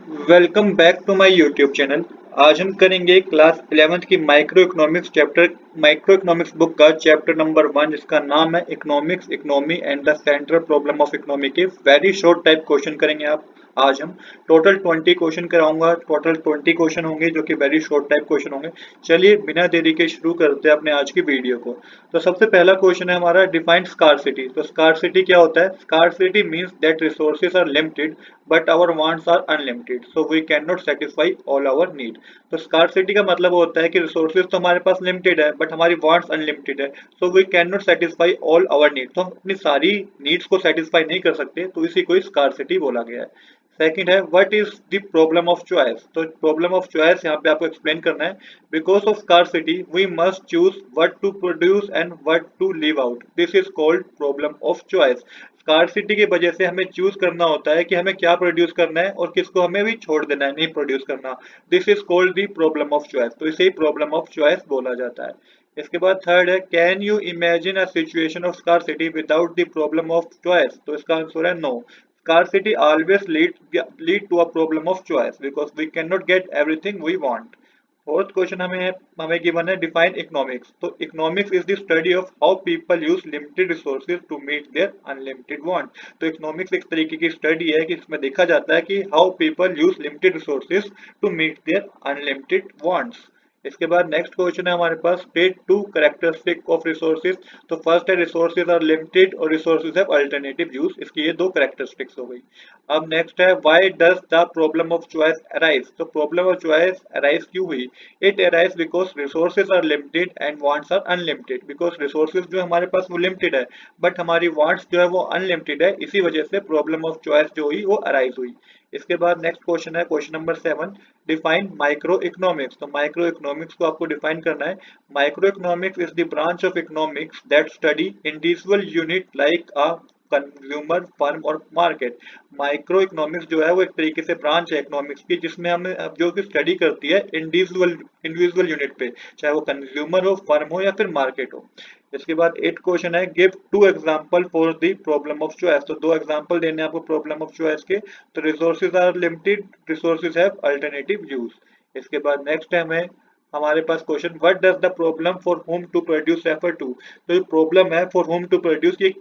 Welcome back to my YouTube channel. आज हम करेंगे क्लास 11th की माइक्रो इकोनॉमिक्स बुक का चैप्टर नंबर 1 जिसका नाम है economics economy and the central problem of economy के वेरी शॉर्ट टाइप क्वेश्चन करेंगे आप। आज हम टोटल 20 क्वेश्चन कराऊंगा। टोटल 20 क्वेश्चन होंगे जो कि वेरी शॉर्ट टाइप क्वेश्चन होंगे। चलिए बिना देरी के शुरू करते हैं अपने आज की वीडियो को। तो सबसे पहला क्वेश्चन है हमारा डिफाइन स्कार्सिटी। तो स्कार्सिटी क्या होता है? Scarcity means that resources are limited but our wants are unlimited so we can not satisfy all our need. तो स्कार्सिटी का मतलब होता है कि रिसोर्सेज तो हमारे पास लिमिटेड है बट हमारी वांट्स अनलिमिटेड है, so we can not satisfy all our need. तो हम अपनी सारी नीड्स को सेटिस्फाई नहीं कर सकते, तो इसी को स्कार्सिटी बोला गया है। सेकंड है what is the problem of choice. तो प्रॉब्लम ऑफ चॉइस यहाँ पे आपको एक्सप्लेन करना है। Because of scarcity we must choose what to produce and what to leave out, this is called problem of choice. Scarcity की वजह से हमें चूज करना होता है कि हमें क्या प्रोड्यूस करना है और किसको हमें भी छोड़ देना है, नहीं प्रोड्यूस करना। This is called the problem of choice. तो इसे ही प्रॉब्लम ऑफ चॉइस बोला जाता है। इसके बाद थर्ड है can you imagine a situation of scarcity without the problem of choice. तो इसका आंसर है no. Scarcity always lead to a problem of choice because we cannot get everything we want. Fourth question हमें given है define economics. तो economics is the study of how people use limited resources to meet their unlimited want. तो economics एक तरीके की study है कि इसमें देखा जाता है कि how people use limited resources to meet their unlimited wants. इसके बाद नेक्स्ट क्वेश्चन है हमारे पास state two characteristic of resources. तो फर्स्ट है रिसोर्सेज आर लिमिटेड और रिसोर्सेज हैव अल्टरनेटिव यूज। इसकी ये दो कैरेक्टरिस्टिक्स हो गई। अब नेक्स्ट है why does the problem of choice arise. तो प्रॉब्लम ऑफ चॉइस अराइज क्यों हुई? It arise because resources are limited and wants are unlimited. Because resources जो हमारे पास वो लिमिटेड है बट हमारी वांट्स जो है वो अनलिमिटेड है, इसी वजह से प्रॉब्लम ऑफ चॉइस जो हुई वो अराइज हुई। इसके बाद नेक्स्ट क्वेश्चन है question number 7, define micro economics. तो माइक्रो इकोनॉमिक्स को आपको डिफाइन करना है। Micro economics is the branch of economics that study individual unit like a consumer firm और मार्केट। माइक्रो इकोनॉमिक्स जो है वो एक तरीके से ब्रांच है इकोनॉमिक्स की जिसमें हमें जो कि स्टडी करती है इंडिविजुअल इंडिविजुअल यूनिट पे, चाहे वो कंज्यूमर हो, फर्म हो या फिर मार्केट हो। इसके बाद 8 क्वेश्चन है give two example for the problem of choice. तो दो एग्जांपल देने हैं आपको प्रॉब्लम ऑफ चॉइस के। तो resources are limited, resources have alternative use. इसके बाद नेक्स्ट है हमें हमारे पास question what does the problem for whom to produce refer to. तो जो प्रॉब्लम है फॉर होम टू प्रोड्यूस ये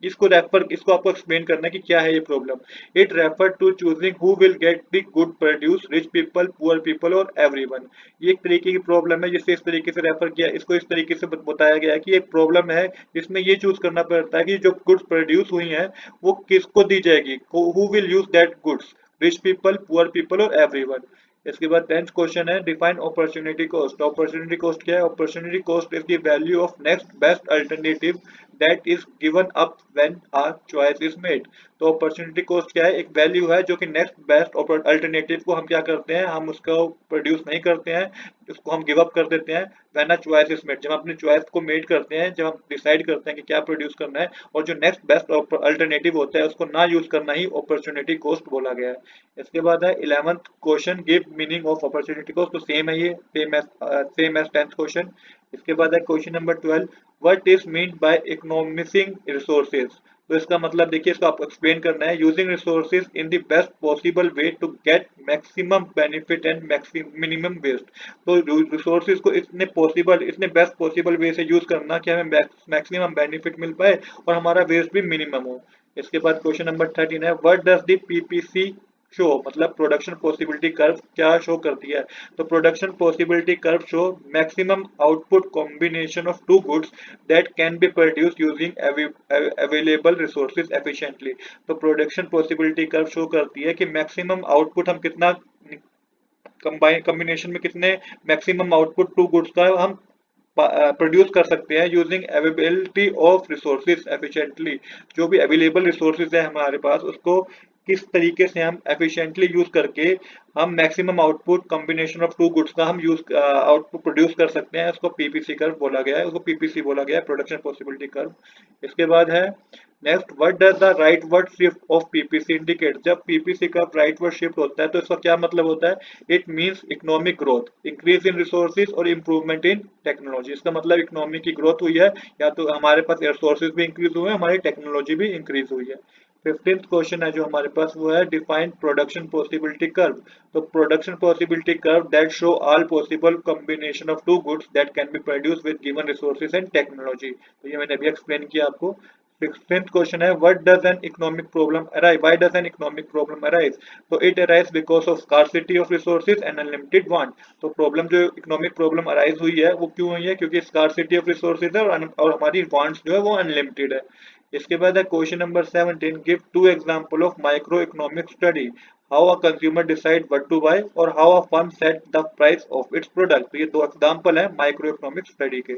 इसको रेफर इसको आपको एक्सप्लेन करना है कि क्या है ये problem. It refer to choosing who will get the good produce, rich people, poor people और एवरीवन। ये एक तरीके की प्रॉब्लम है जिससे इस तरीके से रेफर किया, इसको इस तरीके से बताया गया है कि एक प्रॉब्लम है जिसमें ये चूज करना पड़ता है कि जो गुड्स प्रोड्यूस हुई हैं वो किसको दी जाएगी, who will use that goods, rich people, poor people और एवरीवन। इसके बाद 10th क्वेश्चन है define opportunity cost. Opportunity cost क्या है? Opportunity cost is the value of next best alternative that is given up when a choice is made. तो opportunity cost क्या है? एक वैल्यू है जो कि नेक्स्ट बेस्ट अल्टरनेटिव को हम क्या करते हैं, हम उसको प्रोड्यूस नहीं करते हैं, उसको हम गिव अप कर देते हैं। When a choice is made, जब हम अपनी चॉइस को मेड करते हैं, जब हम डिसाइड करते हैं कि क्या प्रोड्यूस करना है और जो नेक्स्ट बेस्ट अल्टरनेटिव होता है उसको ना यूज करना ही अपॉर्चुनिटी कॉस्ट बोला गया है। इसके बाद है 11th question give meaning of opportunity cost. तो सेम है ये, सेम एज 10th क्वेश्चन। इसके बाद है question number 12 what is mean by economising resources. तो इसका मतलब देखिए, इसको आपको एक्सप्लेन करना है। Using resources in the best possible way to get maximum benefit and minimum waste. तो रिसोर्सेज को इतने बेस्ट पॉसिबल वे से यूज करना कि हमें मैक्सिमम बेनिफिट मिल पाए और हमारा वेस्ट भी मिनिमम हो। इसके बाद क्वेश्चन नंबर 13 है what does the PPC show, मतलब प्रोडक्शन पॉसिबिलिटी कर्व क्या शो करती है। तो production possibility curve show maximum output combination of two goods that can be produce using available resources efficiently. तो प्रोडक्शन पॉसिबिलिटी कर्व शो करती है कि maximum output हम कितना कॉम्बिनेशन में कितने मैक्सिमम आउटपुट टू गुड्स का हम प्रोड्यूस कर सकते हैं using availability of resources efficiently. जो भी अवेलेबल रिसोर्सेज है हमारे पास उसको किस तरीके से हम एफिशिएंटली यूज करके हम maximum output combination of two goods का हम यूज आउटपुट प्रोड्यूस कर सकते हैं, उसको पीपीसी कर्व बोला गया है, उसको पीपीसी बोला गया है, प्रोडक्शन पॉसिबिलिटी कर्व। इसके बाद है next what does the right word shift of PPC indicate. जब पीपीसी का राइट वर्ड शिफ्ट होता है तो इसका क्या मतलब होता है? It means economic growth, increase in resources और इंप्रूवमेंट इन टेक्नोलॉजी। इसका मतलब इकोनॉमी की ग्रोथ हुई है, या तो हमारे पास रिसोर्सेज भी इंक्रीज हुए हैं, हमारी टेक्नोलॉजी भी इंक्रीज हुई है। 15th क्वेश्चन है जो हमारे पास वो है डिफाइन प्रोडक्शन पॉसिबिलिटी कर्व। तो production possibility curve that show all possible combination of two goods that can be produce with given resources and technology. तो ये मैंने अभी एक्सप्लेन किया आपको। 16th क्वेश्चन है what does an economic problem arise, why does an economic problem arise. तो it arise because of scarcity of resources and unlimited want. तो problem जो इकोनॉमिक प्रॉब्लम अराइज हुई है वो क्यों हुई है, क्योंकि स्कार्सिटी ऑफ रिसोर्सेज है और हमारी वांट्स जो है वो अनलिमिटेड है। इसके बाद है question number 17, give two example of micro economic study, how a consumer decide what to buy और how a firm set the price of its product. तो ये दो एग्जांपल है माइक्रो इकोनॉमिक स्टडी के।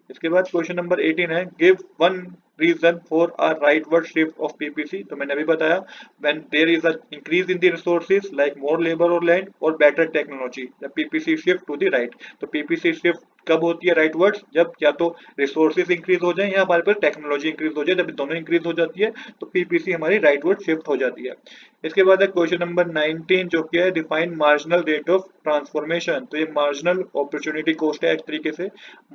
इसके बाद क्वेश्चन नंबर 18 है give one reason for a rightward shift of PPC. तो मैंने अभी बताया when there is a increase in the resources like more labour और लैंड और better technology the PPC shift to the right. तो PPC shift कब होती है राइटवर्ड्स, जब या तो रिसोर्सेज इंक्रीज हो जाए या हमारे पास टेक्नोलॉजी इंक्रीज हो जाए, जब दोनों इंक्रीज हो जाती है तो पीपीसी हमारी राइटवर्ड शिफ्ट हो जाती है। इसके बाद है क्वेश्चन नंबर 19 जो कि है define marginal rate of transformation. तो ये मार्जिनल अपॉर्चुनिटी कॉस्ट है एक तरीके से।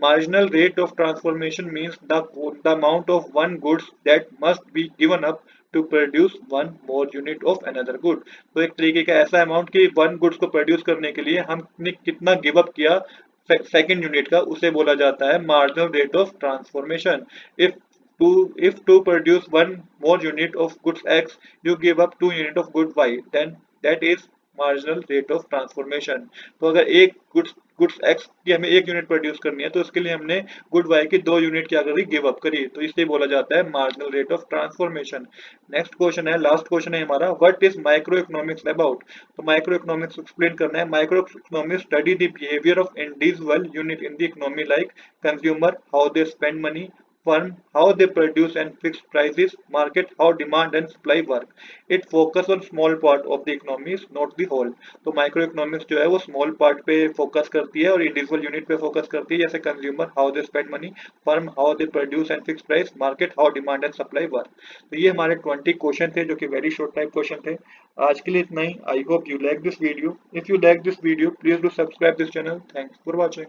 Marginal rate of transformation means the amount of one goods that must be given up to produce one more unit of another good. तो एक तरीके का ऐसा अमाउंट कि वन गुड्स को प्रोड्यूस करने के लिए हमने कितना गिव अप किया सेकेंड यूनिट का, उसे बोला जाता है marginal rate of transformation. If to produce one more unit of goods X, you give up 2 unit of good Y, then that is marginal rate of transformation। तो अगर एक goods X की हमें 1 यूनिट प्रोड्यूस करनी है तो उसके लिए हमने गुड Y की 2 यूनिट क्या करी, गिव अप करी, तो इसलिए बोला जाता है marginal rate of transformation. Next question है, लास्ट क्वेश्चन है हमारा, what is micro economics about. तो माइक्रो इकोनॉमिक्स एक्सप्लेन करना है। Micro economics study the behaviour of individual unit in the economy like consumer, how they spend money, firm, how they produce and fix prices, market, how demand and supply work. It focus on small part of the economy, not the whole। तो micro economics जो है वो small part पे focus करती है और individual unit पे focus करती है, जैसे consumer how they spend money, firm how they produce and fix price, market how demand and supply work. तो ये हमारे 20 क्वेश्चन थे जो कि वेरी शॉर्ट टाइप क्वेश्चन थे। आज के लिए इतना ही। I hope you like this video. If you like this video please do subscribe this channel. Thanks for watching.